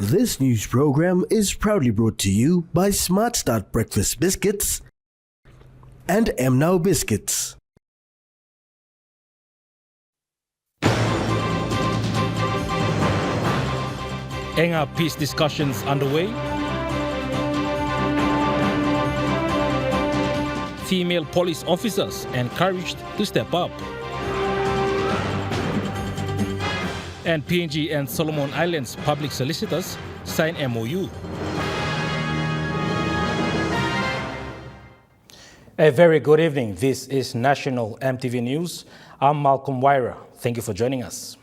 This news program is proudly brought to you by Smart Start Breakfast Biscuits and Now Biscuits. Enga peace discussions underway. Female police officers encouraged to step up. And PNG and Solomon Islands public solicitors sign MOU. A very good evening. This is National EMTV News. I'm Malcolm Wyra. Thank you for joining us.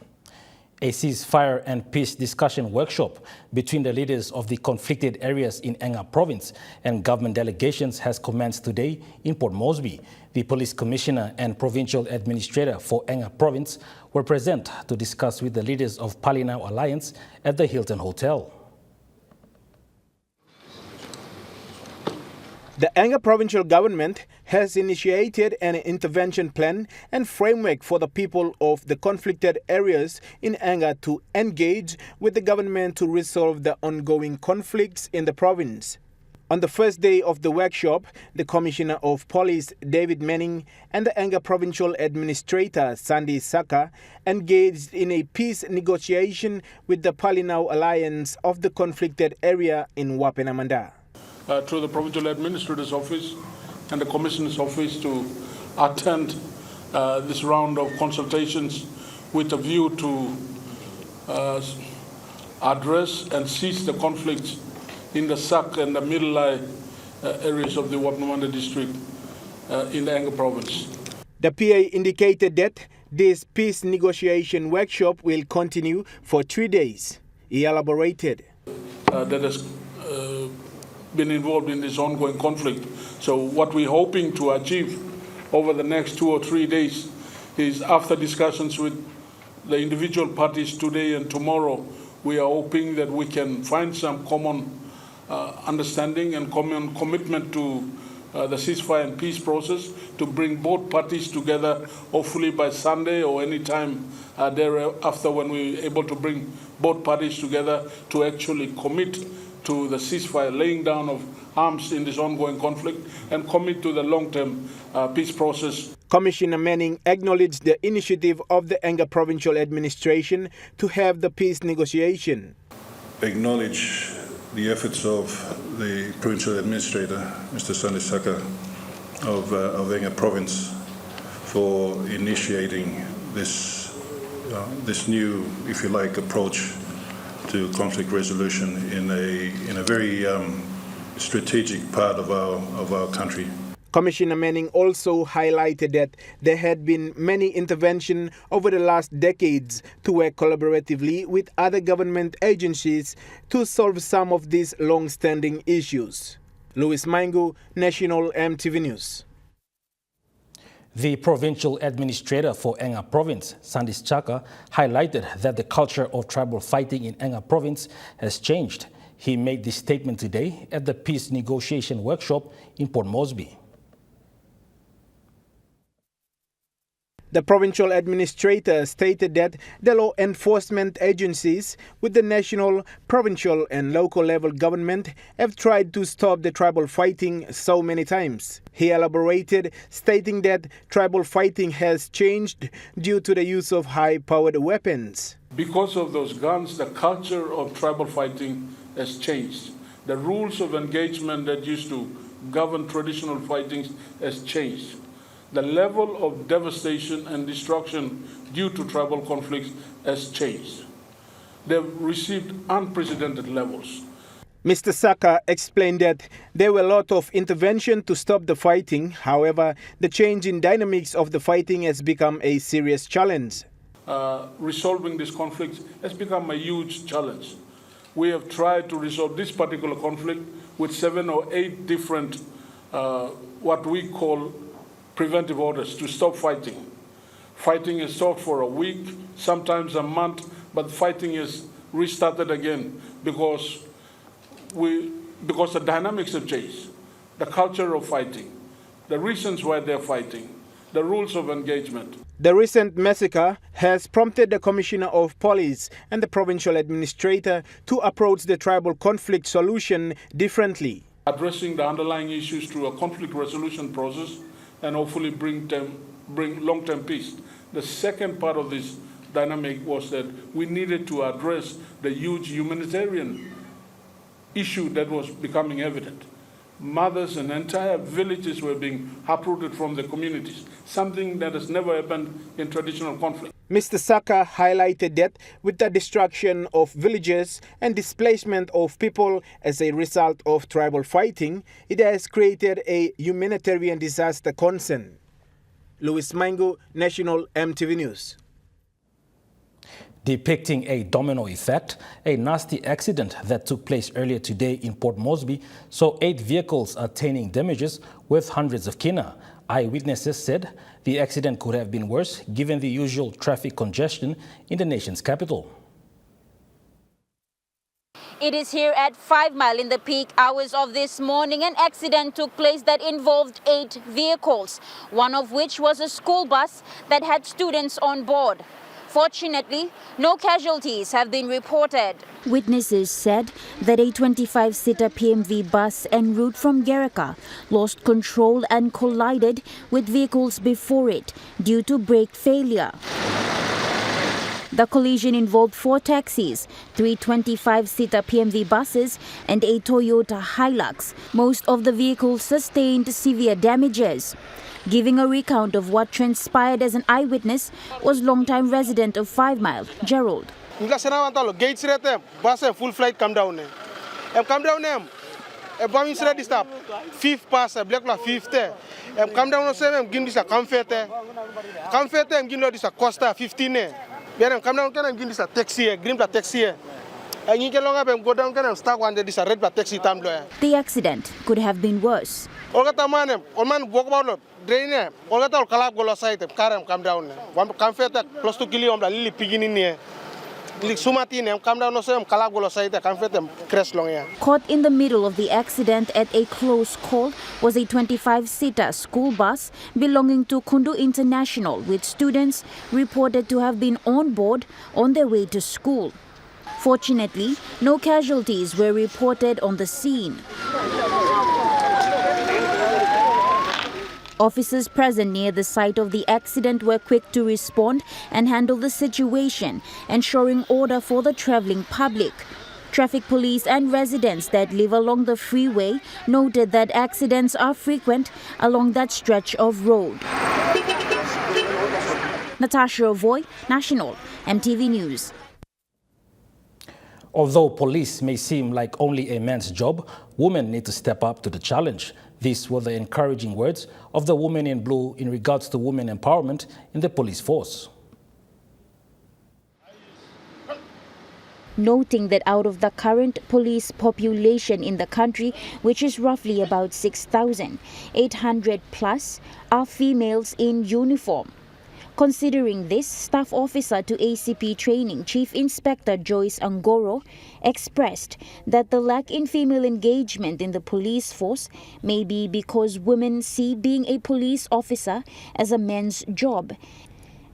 A ceasefire and peace discussion workshop between the leaders of the conflicted areas in Enga province and government delegations has commenced today in Port Moresby. The police commissioner and provincial administrator for Enga province were present to discuss with the leaders of Palinau Alliance at the Hilton Hotel. The Enga provincial government has initiated an intervention plan and framework for the people of the conflicted areas in Enga to engage with the government to resolve the ongoing conflicts in the province. On the first day of the workshop, the Commissioner of Police, David Manning, and the Enga Provincial Administrator, Sandy Saka, engaged in a peace negotiation with the Palinau Alliance of the conflicted area in Wapenamanda. Through the Provincial Administrator's Office and the Commissioner's Office to attend this round of consultations with a view to address and cease the conflicts in the Sak and the Middle areas of the Wapenamanda district in the Enga province. The PA indicated that this peace negotiation workshop will continue for 3 days. He elaborated. That has been involved in this ongoing conflict. So what we're hoping to achieve over the next 2 or 3 days is, after discussions with the individual parties today and tomorrow, we are hoping that we can find some common understanding and common commitment to the ceasefire and peace process to bring both parties together, hopefully by Sunday or any time thereafter, when we're able to bring both parties together to actually commit to the ceasefire, laying down of arms in this ongoing conflict, and commit to the long-term peace process. Commissioner Manning acknowledged the initiative of the Enga Provincial Administration to have the peace negotiation. Acknowledge the efforts of the Provincial Administrator, Mr. Sandy Saka of Enga Province, for initiating this new, if you like, approach to conflict resolution in a very strategic part of our country. Commissioner Manning also highlighted that there had been many interventions over the last decades to work collaboratively with other government agencies to solve some of these long-standing issues. Louis Maingu, National EMTV News. The provincial administrator for Enga province, Sandy Saka, highlighted that the culture of tribal fighting in Enga province has changed. He made this statement today at the peace negotiation workshop in Port Moresby. The provincial administrator stated that the law enforcement agencies with the national, provincial and local level government have tried to stop the tribal fighting so many times. He elaborated, stating that tribal fighting has changed due to the use of high-powered weapons. Because of those guns, the culture of tribal fighting has changed. The rules of engagement that used to govern traditional fightings has changed. The level of devastation and destruction due to tribal conflicts has changed. They've received unprecedented levels. Mr. Saka explained that there were a lot of intervention to stop the fighting. However, the change in dynamics of the fighting has become a serious challenge. Resolving this conflict has become a huge challenge. We have tried to resolve this particular conflict with 7 or 8 different, what we call preventive orders to stop fighting. Fighting is stopped for a week, sometimes a month, but fighting is restarted again because the dynamics have changed, the culture of fighting, the reasons why they're fighting, the rules of engagement. The recent massacre has prompted the Commissioner of Police and the Provincial Administrator to approach the tribal conflict solution differently. Addressing the underlying issues through a conflict resolution process and hopefully bring long-term peace. The second part of this dynamic was that we needed to address the huge humanitarian issue that was becoming evident. Mothers and entire villages were being uprooted from the communities, something that has never happened in traditional conflict. Mr. Saka highlighted that with the destruction of villages and displacement of people as a result of tribal fighting, it has created a humanitarian disaster concern. Louis Maingo, National EMTV News. Depicting a domino effect, a nasty accident that took place earlier today in Port Moresby saw 8 vehicles attaining damages worth hundreds of kina. Eyewitnesses said the accident could have been worse given the usual traffic congestion in the nation's capital. It is here at 5 Mile in the peak hours of this morning. An accident took place that involved 8 vehicles, one of which was a school bus that had students on board. Fortunately, no casualties have been reported. Witnesses said that a 25-seater PMV bus en route from Gerika lost control and collided with vehicles before it due to brake failure. The collision involved 4 taxis, 3 25-seater PMV buses and a Toyota Hilux. Most of the vehicles sustained severe damages. Giving a recount of what transpired as an eyewitness was longtime resident of 5 Mile, Gerald. Gates bus full flight come down. Come down a bomb is ready stop. 5th pass a black 5th. Come down give this a comfort. Comfort and give this a Costa 15. Then come down and give this a taxi, green taxi. And you can go down and start one this a red taxi time. The accident could have been worse. Walk about drain, all that all collab go side, come down. One comfort close to kill the lily pigin in here. Sumatin, come down, no same collab go side, comfort them crest long here. Caught in the middle of the accident at a close call was a 25-seater school bus belonging to Kundu International, with students reported to have been on board on their way to school. Fortunately, no casualties were reported on the scene. Officers present near the site of the accident were quick to respond and handle the situation, ensuring order for the travelling public. Traffic police and residents that live along the freeway noted that accidents are frequent along that stretch of road. Natasha Ovoy, National EMTV News. Although police may seem like only a man's job, women need to step up to the challenge. These were the encouraging words of the woman in blue in regards to women empowerment in the police force. Noting that out of the current police population in the country, which is roughly about 6,800 plus, are females in uniform. Considering this, Staff Officer to ACP Training Chief Inspector Joyce Angoro expressed that the lack in female engagement in the police force may be because women see being a police officer as a man's job,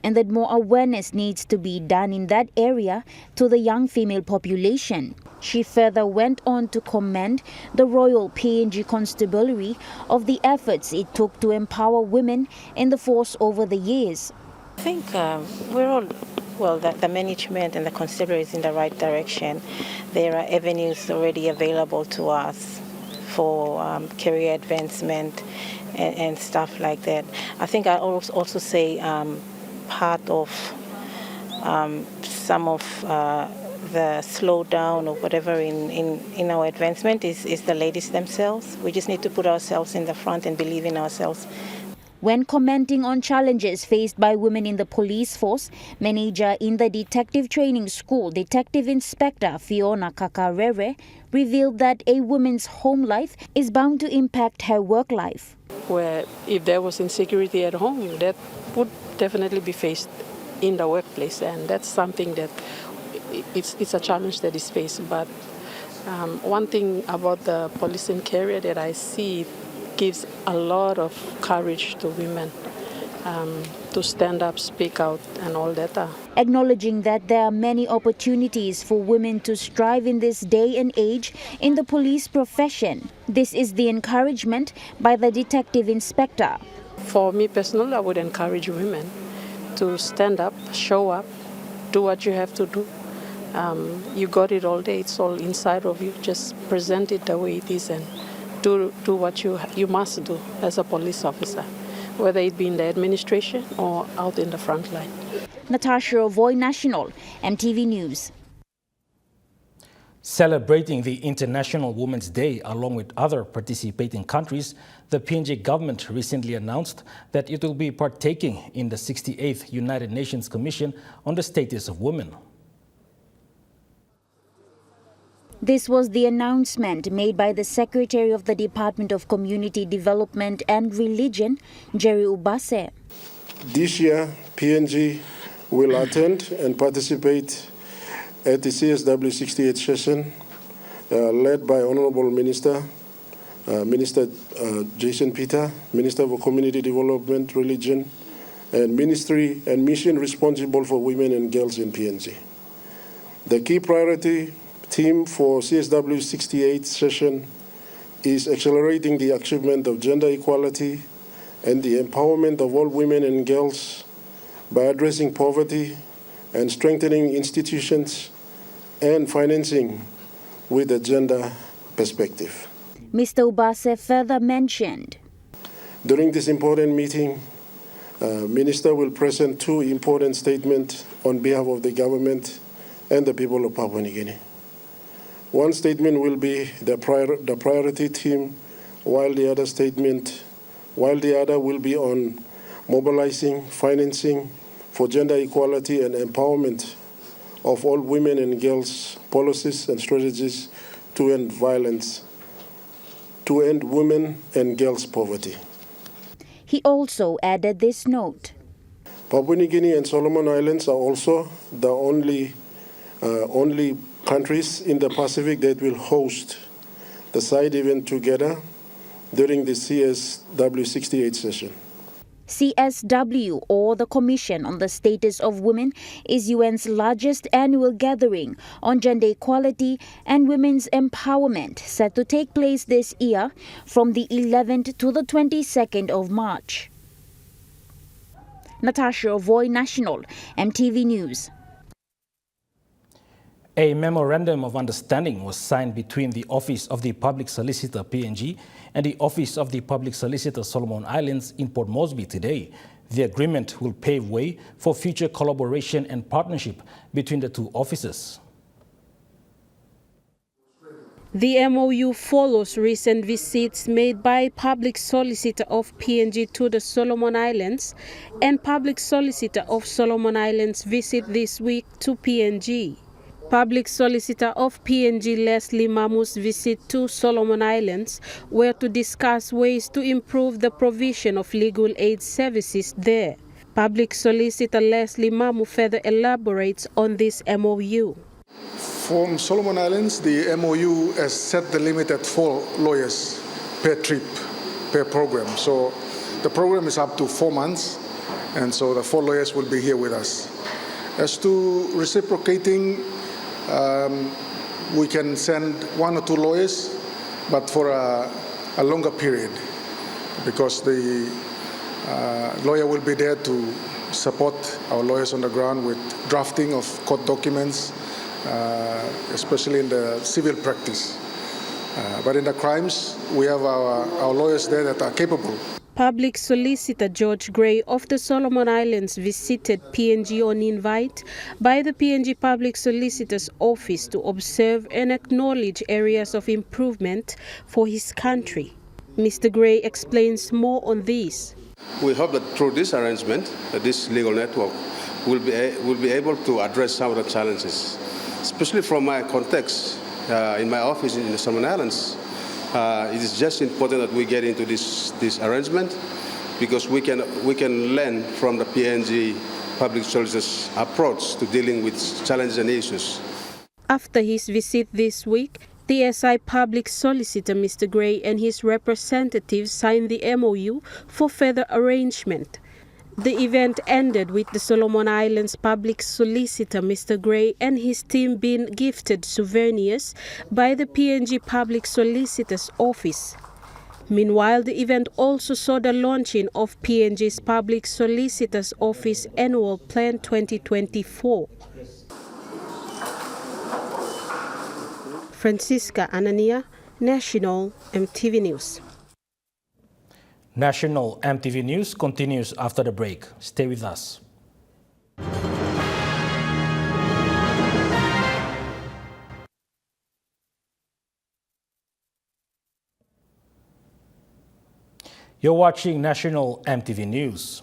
and that more awareness needs to be done in that area to the young female population. She further went on to commend the Royal PNG Constabulary of the efforts it took to empower women in the force over the years. I think we're all, well, the management and the constabulary is in the right direction. There are avenues already available to us for career advancement and stuff like that. I think I also say part of some of the slowdown or whatever in our advancement is the ladies themselves. We just need to put ourselves in the front and believe in ourselves. When commenting on challenges faced by women in the police force, manager in the Detective Training School, Detective Inspector Fiona Kakarere, revealed that a woman's home life is bound to impact her work life. Where if there was insecurity at home, that would definitely be faced in the workplace, and that's something that it's a challenge that is faced. But one thing about the policing career that I see gives a lot of courage to women to stand up, speak out, and all that. Acknowledging that there are many opportunities for women to strive in this day and age in the police profession. This is the encouragement by the detective inspector. For me personally, I would encourage women to stand up, show up, do what you have to do. You got it all day, it's all inside of you. Just present it the way it is and do what you must do as a police officer, whether it be in the administration or out in the front line. Natasha Ovoy, National, MTV News. Celebrating the International Women's Day along with other participating countries, the PNG government recently announced that it will be partaking in the 68th United Nations Commission on the Status of Women. This was the announcement made by the Secretary of the Department of Community Development and Religion, Jerry Ubase. This year, PNG will attend and participate at the CSW 68 session led by Honorable Minister Jason Peter, Minister for Community Development, Religion, and Ministry and Mission responsible for women and girls in PNG. The key priority theme for CSW 68 session is accelerating the achievement of gender equality and the empowerment of all women and girls by addressing poverty and strengthening institutions and financing with a gender perspective. Mr. Ubase further mentioned. During this important meeting, Minister will present two important statements on behalf of the government and the people of Papua New Guinea. One statement will be the priority theme, while the other will be on mobilizing financing for gender equality and empowerment of all women and girls, policies and strategies to end violence, to end women and girls' poverty. He also added this note. Papua New Guinea and Solomon Islands are also the only countries in the Pacific that will host the side event together during the CSW 68 session. CSW, or the Commission on the Status of Women, is UN's largest annual gathering on gender equality and women's empowerment, set to take place this year from the 11th to the 22nd of March. Natasha Ovoy, National, MTV News. A memorandum of understanding was signed between the Office of the Public Solicitor PNG and the Office of the Public Solicitor Solomon Islands in Port Moresby today. The agreement will pave way for future collaboration and partnership between the two offices. The MOU follows recent visits made by Public Solicitor of PNG to the Solomon Islands and Public Solicitor of Solomon Islands visit this week to PNG. Public Solicitor of PNG Leslie Mamu's visit to Solomon Islands were to discuss ways to improve the provision of legal aid services there. Public Solicitor Leslie Mamu further elaborates on this MOU. From Solomon Islands, the MOU has set the limit at 4 lawyers per trip, per program. So the program is up to 4 months, and so the 4 lawyers will be here with us. As to reciprocating, we can send 1 or 2 lawyers, but for a longer period, because the lawyer will be there to support our lawyers on the ground with drafting of court documents, especially in the civil practice. But in the crimes, we have our lawyers there that are capable. Public Solicitor George Gray of the Solomon Islands visited PNG on invite by the PNG Public Solicitor's Office to observe and acknowledge areas of improvement for his country. Mr. Gray explains more on this. We hope that through this arrangement, this legal network will be able to address some of the challenges, especially from my context in my office in the Solomon Islands. It is just important that we get into this arrangement because we can learn from the PNG Public Solicitor's approach to dealing with challenges and issues. After his visit this week, the SI Public Solicitor Mr. Gray and his representatives signed the MOU for further arrangement. The event ended with the Solomon Islands Public Solicitor Mr. Gray and his team being gifted souvenirs by the PNG Public Solicitor's Office. Meanwhile, the event also saw the launching of PNG's Public Solicitor's Office Annual Plan 2024. Francisca Anania, National EMTV News. National EMTV News continues after the break. Stay with us. You're watching National EMTV News.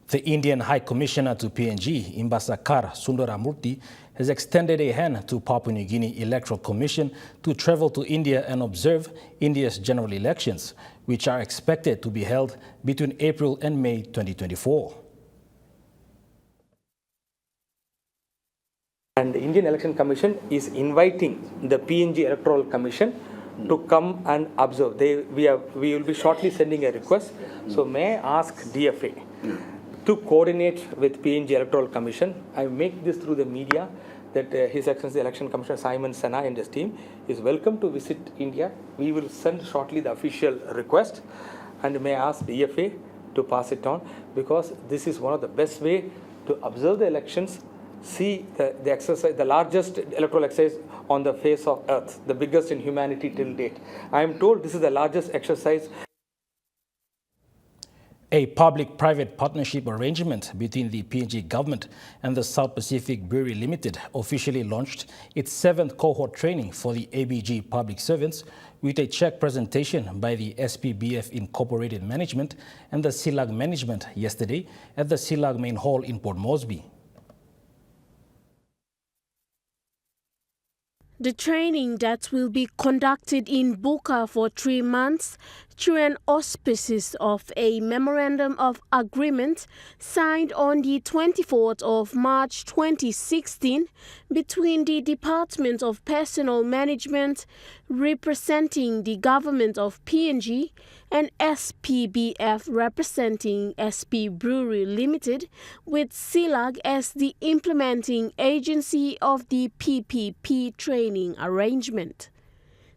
The Indian High Commissioner to PNG, Imbasakar Sundaramurthy, has extended a hand to Papua New Guinea Electoral Commission to travel to India and observe India's general elections, which are expected to be held between April and May 2024. And the Indian Election Commission is inviting the PNG Electoral Commission to come and observe. We will be shortly sending a request. So may I ask DFA to coordinate with PNG Electoral Commission? I make this through the media that His Excellency Election Commissioner Simon Sena and his team is welcome to visit India. We will send shortly the official request, and may I ask DFA to pass it on, because this is one of the best way to observe the elections, see the exercise, the largest electoral exercise on the face of earth, the biggest in humanity till date. I am told this is the largest exercise. A public-private partnership arrangement between the PNG government and the South Pacific Brewery Limited officially launched its 7th cohort training for the ABG public servants with a check presentation by the SPBF Incorporated Management and the SILAG Management yesterday at the SILAG Main Hall in Port Moresby. The training that will be conducted in Buka for 3 months through an auspices of a Memorandum of Agreement signed on the 24th of March 2016 between the Department of Personnel Management representing the Government of PNG and SPBF representing SP Brewery Limited, with SILAG as the implementing agency of the PPP training arrangement.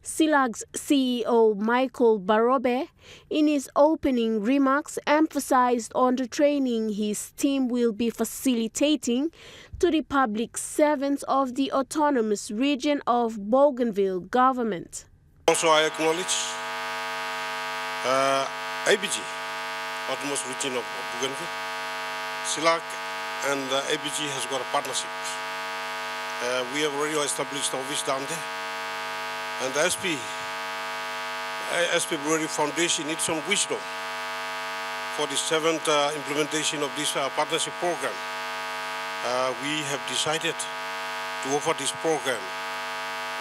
SILAG's CEO Michael Barobe, in his opening remarks, emphasized on the training his team will be facilitating to the public servants of the autonomous region of Bougainville government. Also, I acknowledge ABG, autonomous region of Bougainville. SILAG and ABG has got a partnership. We have already established office down there. And the SP Brewery Foundation needs some wisdom for the 7th implementation of this partnership program. We have decided to offer this program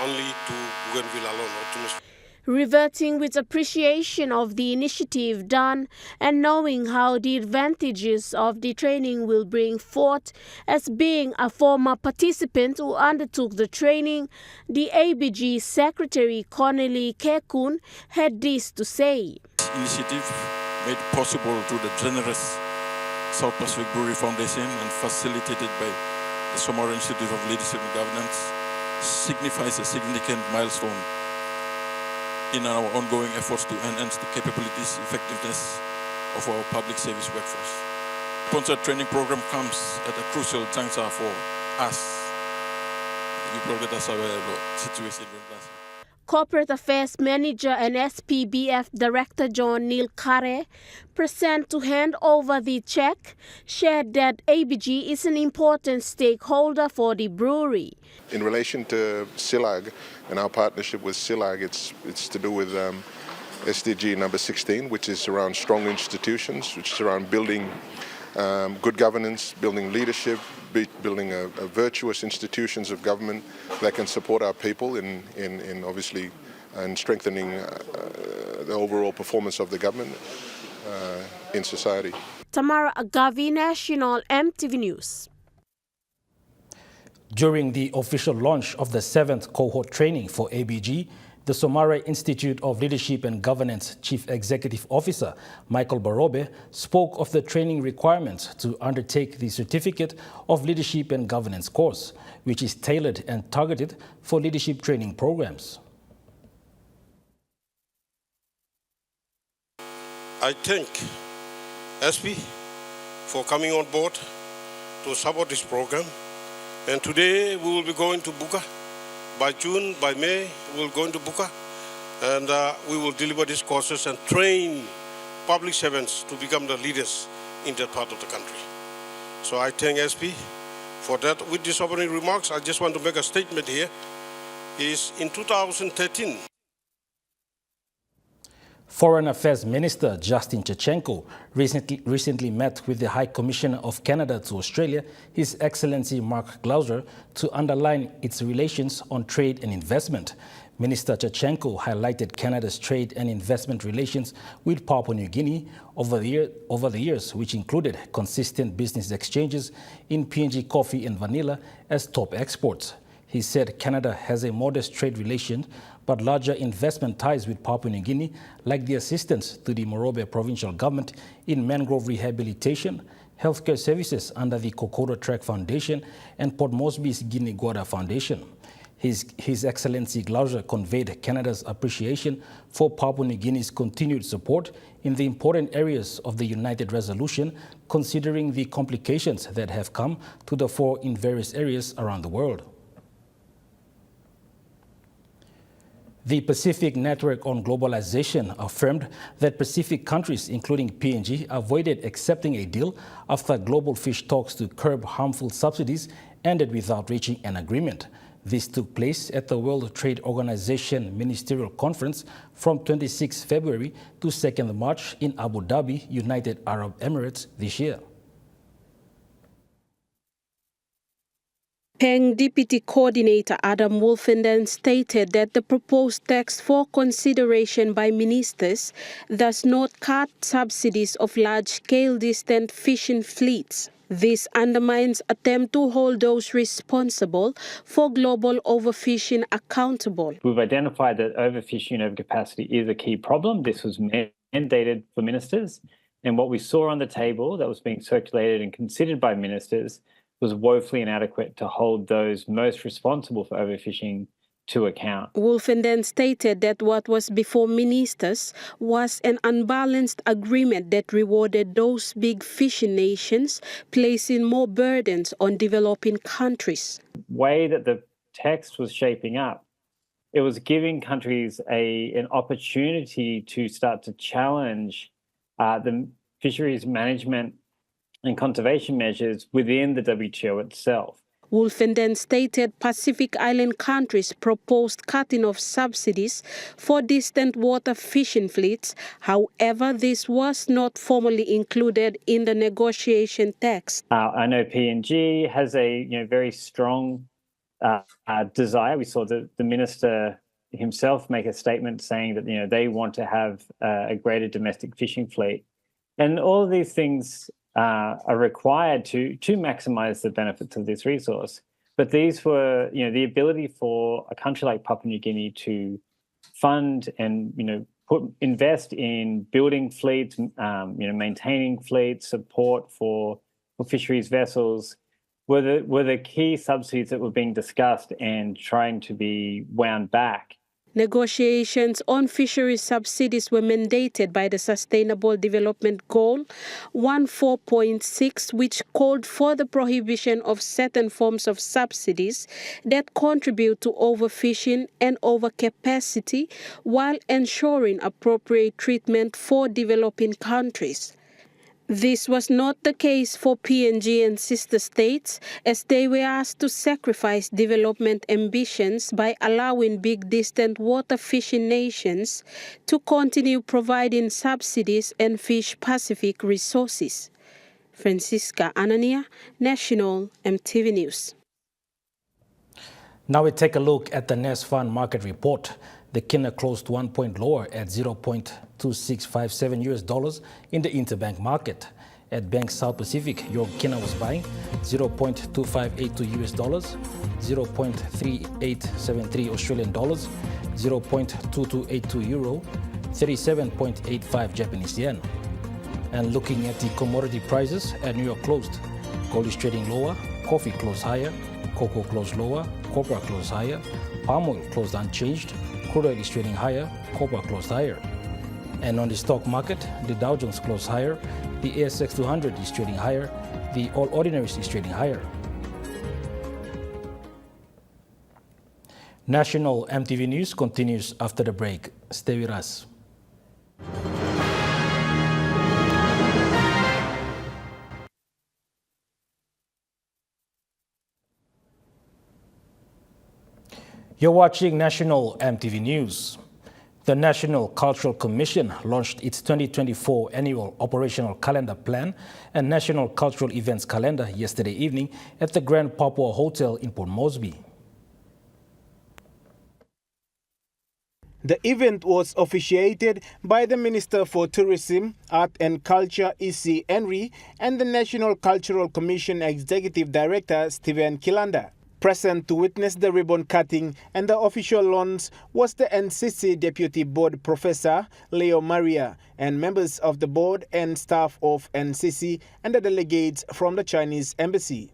only to Bougainville alone. Reverting with appreciation of the initiative done and knowing how the advantages of the training will bring forth, as being a former participant who undertook the training, the ABG Secretary Corneli Kekun had this to say. This initiative made possible through the generous South Pacific Brewery Foundation and facilitated by the Somora Institute of Leadership and Governance signifies a significant milestone in our ongoing efforts to enhance the capabilities, effectiveness of our public service workforce. Sponsored training program comes at a crucial juncture for us. Corporate Affairs Manager and SPBF Director John Neil Kare, present to hand over the check, shared that ABG is an important stakeholder for the brewery. In relation to SILAG and our partnership with SILAG, it's to do with SDG number 16, which is around strong institutions, which is around building good governance, building leadership, building a virtuous institutions of government that can support our people in obviously and strengthening the overall performance of the government in society. Tamara Agavi, National EMTV News. During the official launch of the 7th cohort training for ABG, The Somare Institute of Leadership and Governance Chief Executive Officer Michael Barobe spoke of the training requirements to undertake the Certificate of Leadership and Governance course, which is tailored and targeted for leadership training programs. I thank SB for coming on board to support this program. And today we will be going to Buka. By June, by May, we will go into Buka, and we will deliver these courses and train public servants to become the leaders in that part of the country. So I thank SP for that. With these opening remarks, I just want to make a statement here. In 2013, Foreign Affairs Minister Justin Chachenko recently met with the High Commissioner of Canada to Australia, His Excellency Mark Glauser, to underline its relations on trade and investment. Minister Chachenko highlighted Canada's trade and investment relations with Papua New Guinea over the years, which included consistent business exchanges in PNG coffee and vanilla as top exports. He said Canada has a modest trade relation, but larger investment ties with Papua New Guinea, like the assistance to the Moresby provincial government in mangrove rehabilitation, healthcare services under the Kokoda Track Foundation, and Port Moresby's Guinea Guada Foundation. His Excellency Glauser conveyed Canada's appreciation for Papua New Guinea's continued support in the important areas of the United Resolution, considering the complications that have come to the fore in various areas around the world. The Pacific Network on Globalization affirmed that Pacific countries, including PNG, avoided accepting a deal after global fish talks to curb harmful subsidies ended without reaching an agreement. This took place at the World Trade Organization Ministerial Conference from 26 February to 2nd March in Abu Dhabi, United Arab Emirates this year. PNG Deputy Coordinator Adam Wolfenden stated that the proposed text for consideration by ministers does not cut subsidies of large-scale distant fishing fleets. This undermines attempts to hold those responsible for global overfishing accountable. We've identified that overfishing and overcapacity is a key problem. This was mandated for ministers, and what we saw on the table that was being circulated and considered by ministers was woefully inadequate to hold those most responsible for overfishing to account. Wolfenden stated that what was before ministers was an unbalanced agreement that rewarded those big fishing nations, placing more burdens on developing countries. The way that the text was shaping up, it was giving countries an opportunity to start to challenge the fisheries management and conservation measures within the WTO itself. Wolfenden stated Pacific Island countries proposed cutting of subsidies for distant water fishing fleets. However, this was not formally included in the negotiation text. I know PNG has a very strong desire. We saw the minister himself make a statement saying that they want to have a greater domestic fishing fleet, and all of these things are required to maximize the benefits of this resource. But these were, the ability for a country like Papua New Guinea to fund and, invest in building fleets, maintaining fleets, support for fisheries vessels were the key subsidies that were being discussed and trying to be wound back. Negotiations on fisheries subsidies were mandated by the Sustainable Development Goal 14.6, which called for the prohibition of certain forms of subsidies that contribute to overfishing and overcapacity while ensuring appropriate treatment for developing countries. This was not the case for PNG and sister states, as they were asked to sacrifice development ambitions by allowing big distant water fishing nations to continue providing subsidies and fish Pacific resources. Francisca Anania, National EMTV News. Now we take a look at the NES Fund Market Report. The Kina closed 1 point lower at $0.2657 in the interbank market. At Bank South Pacific, your kina was buying $0.2582 US dollars, 0.3873 Australian dollars, 0.2282 euro, 37.85 Japanese yen. And looking at the commodity prices at New York closed, gold is trading lower, coffee closed higher, cocoa closed lower, copper closed higher, palm oil closed unchanged, crude oil is trading higher, copper closed higher. And on the stock market, the Dow Jones closed higher, the ASX 200 is trading higher, the All Ordinaries is trading higher. National EMTV News continues after the break. Stay with us. You're watching National EMTV News. The National Cultural Commission launched its 2024 annual operational calendar plan and National Cultural Events calendar yesterday evening at the Grand Papua Hotel in Port Moresby. The event was officiated by the Minister for Tourism, Art and Culture, E.C. Henry, and the National Cultural Commission Executive Director, Stephen Kilanda. Present to witness the ribbon cutting and the official launch was the NCC Deputy Board Professor, Leo Maria, and members of the board and staff of NCC and the delegates from the Chinese Embassy.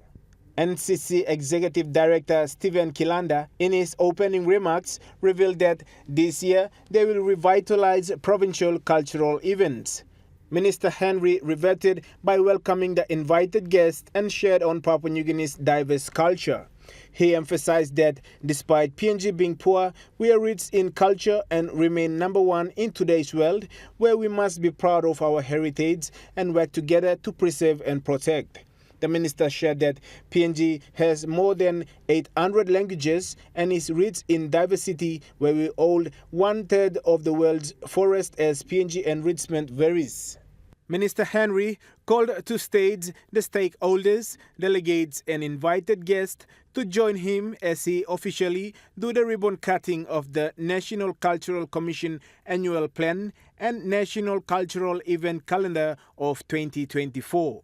NCC Executive Director Stephen Kilanda, in his opening remarks, revealed that this year they will revitalize provincial cultural events. Minister Henry reverted by welcoming the invited guests and shared on Papua New Guinea's diverse culture. He emphasized that despite PNG being poor, we are rich in culture and remain number one in today's world, where we must be proud of our heritage and work together to preserve and protect. The minister shared that PNG has more than 800 languages and is rich in diversity, where we hold 1/3 of the world's forest as PNG enrichment varies. Minister Henry called to stage the stakeholders, delegates and invited guests to join him as he officially do the ribbon cutting of the National Cultural Commission Annual Plan and National Cultural Event Calendar of 2024.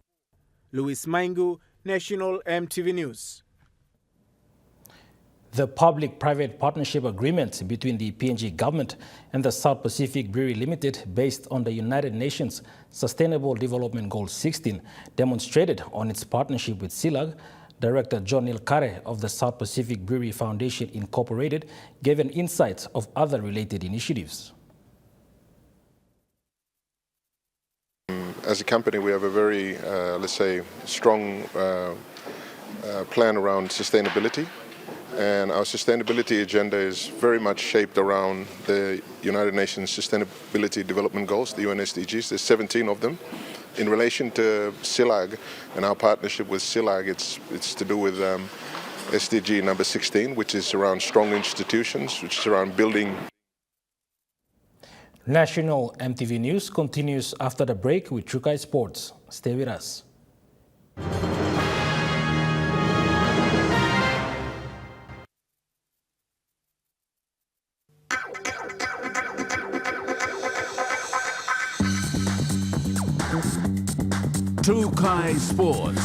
Louis Maingu, National EMTV News. The public-private partnership agreement between the PNG government and the South Pacific Brewery Limited, based on the United Nations Sustainable Development Goal 16, demonstrated on its partnership with SILAG. Director John Neil Kare of the South Pacific Brewery Foundation Incorporated gave an insight of other related initiatives. As a company, we have a very, let's say, strong plan around sustainability. And our sustainability agenda is very much shaped around the United Nations Sustainability Development Goals, the UN SDGs. There's 17 of them. In relation to SILAG and our partnership with SILAG, it's to do with SDG number 16, which is around strong institutions, which is around building. National EMTV News continues after the break with Trukai Sports. Stay with us. Trukai Sports.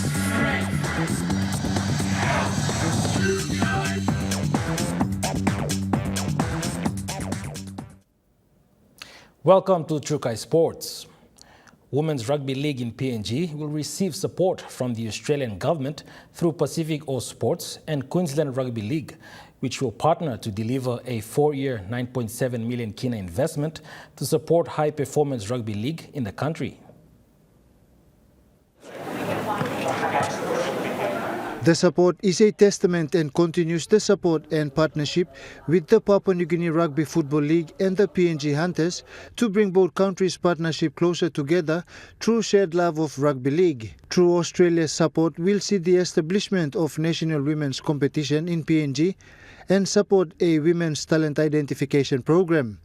Welcome to Trukai Sports. Women's Rugby League in PNG will receive support from the Australian government through Pacific All Sports and Queensland Rugby League, which will partner to deliver a 4-year, 9.7 million kina investment to support high-performance rugby league in the country. The support is a testament and continues the support and partnership with the Papua New Guinea Rugby Football League and the PNG Hunters to bring both countries' partnership closer together through shared love of rugby league. Through Australia's support, we'll see the establishment of national women's competition in PNG and support a women's talent identification program.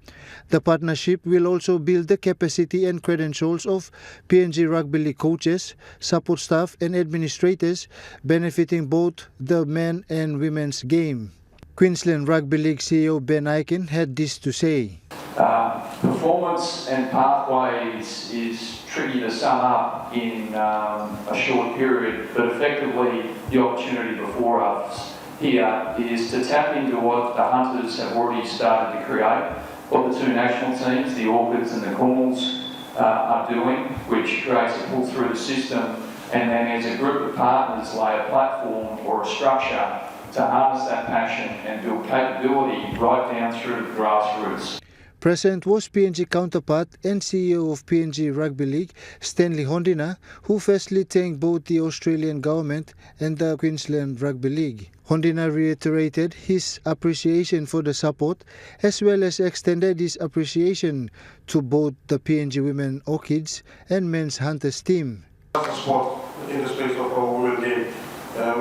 The partnership will also build the capacity and credentials of PNG Rugby League coaches, support staff and administrators, benefiting both the men and women's game. Queensland Rugby League CEO Ben Aiken had this to say. Performance and pathways is tricky to sum up in a short period, but effectively the opportunity before us here is to tap into what the hunters have already started to create, what the two national teams, the Orchids and the Cornwalls, are doing, which creates a pull through the system, and then as a group of partners lay a platform or a structure to harness that passion and build capability right down through the grassroots. Present was PNG counterpart and CEO of PNG Rugby League, Stanley Hondina, who firstly thanked both the Australian government and the Queensland Rugby League. Hondina reiterated his appreciation for the support, as well as extended his appreciation to both the PNG Women Orchids and Men's Hunters team. Support in the space of our women's game,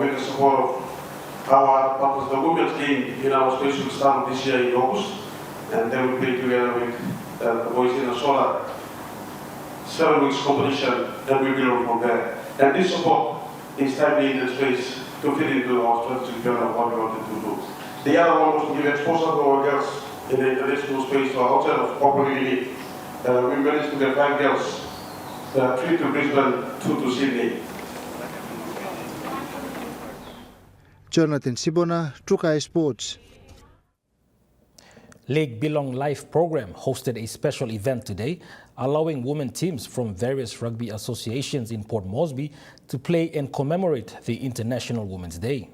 with the support of our partners, the women's game in our space will start this year in August, and then we'll play together with the boys in the solar 7 weeks competition, and we'll build from there. And this support is timely in the space to fit into our strategic plan of what we wanted to do. The other one was to give exposure to our girls in the international space, so outside of Papua New Guinea. We managed to get 5 girls, 3 to Brisbane, 2 to Sydney. Jonathan Sibona, Trukai Sports. League Belong Life program hosted a special event today, allowing women teams from various rugby associations in Port Moresby to play and commemorate the International Women's Day.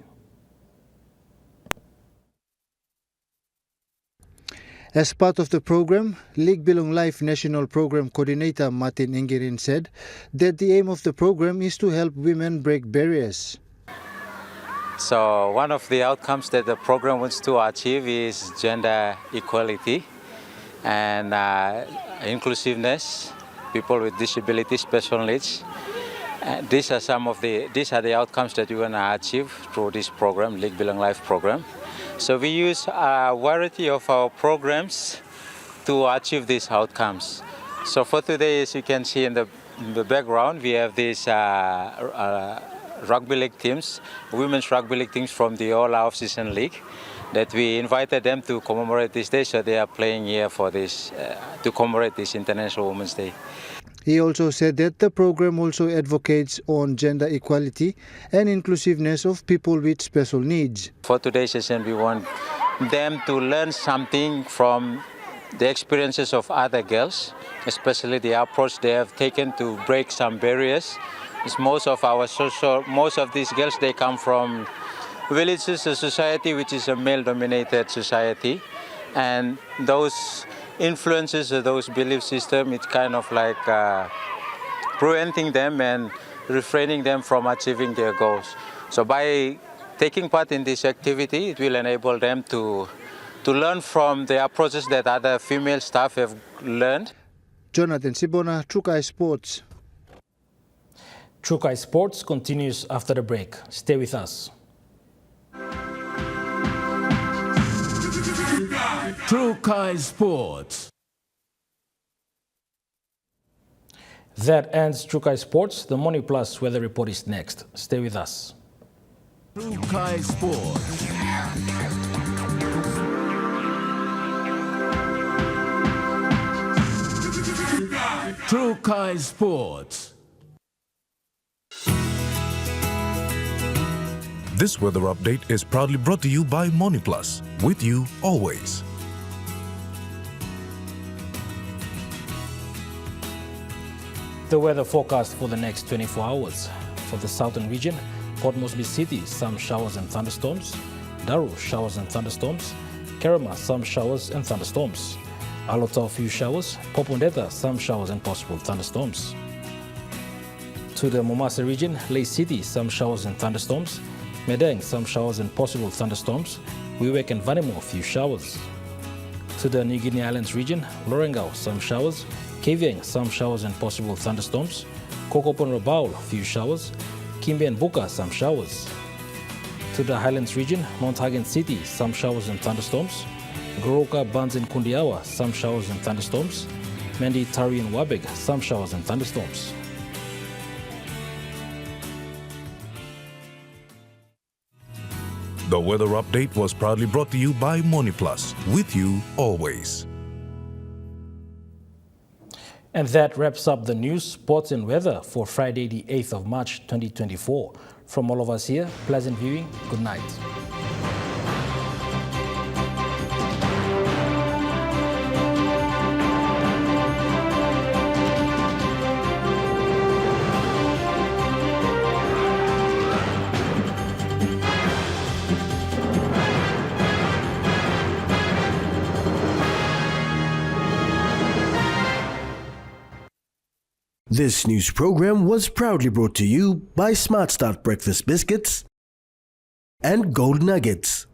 As part of the program, League Belong Life National Program Coordinator Martin Engirin said that the aim of the program is to help women break barriers. So one of the outcomes that the program wants to achieve is gender equality and inclusiveness, people with disabilities, special needs. These are the outcomes that we want to achieve through this program, League Belong Life program. So we use a variety of our programs to achieve these outcomes. So for today, as you can see in the background, we have these rugby league teams, women's rugby league teams from the All Off-Season League, that we invited them to commemorate this day, so they are playing here for this, to commemorate this International Women's Day. He also said that the program also advocates on gender equality and inclusiveness of people with special needs. For today's session, we want them to learn something from the experiences of other girls, especially the approach they have taken to break some barriers. Most of these girls, they come from villages, a society which is a male-dominated society, and those influences or those belief systems, it's kind of like preventing them and refraining them from achieving their goals. So by taking part in this activity, it will enable them to learn from the approaches that other female staff have learned. Jonathan Sibona, Trukai Sports. Trukai Sports continues after the break. Stay with us. Trukai Sports. That ends Trukai Sports. The Money Plus weather report is next. Stay with us. Trukai Sports. Trukai Sports. This weather update is proudly brought to you by MoneyPlus, with you always. The weather forecast for the next 24 hours. For the southern region, Port Moresby City, some showers and thunderstorms. Daru, showers and thunderstorms. Kerema, some showers and thunderstorms. Alota, a few showers. Popondetta, some showers and possible thunderstorms. To the Momasa region, Ley City, some showers and thunderstorms. Medang, some showers and possible thunderstorms. Wewak and Vanimo, a few showers. To the New Guinea Islands region, Lorengau, some showers. Keviang, some showers and possible thunderstorms. Kokopon Rabaul, a few showers. Kimbe and Buka, some showers. To the Highlands region, Mount Hagen City, some showers and thunderstorms. Goroka, Buns and Kundiawa, some showers and thunderstorms. Mendi, Tari and Wabeg, some showers and thunderstorms. The weather update was proudly brought to you by MoneyPlus, with you always. And that wraps up the news, sports and weather for Friday, the 8th of March, 2024. From all of us here, pleasant viewing. Good night. This news program was proudly brought to you by Smart Start Breakfast Biscuits and Gold Nuggets.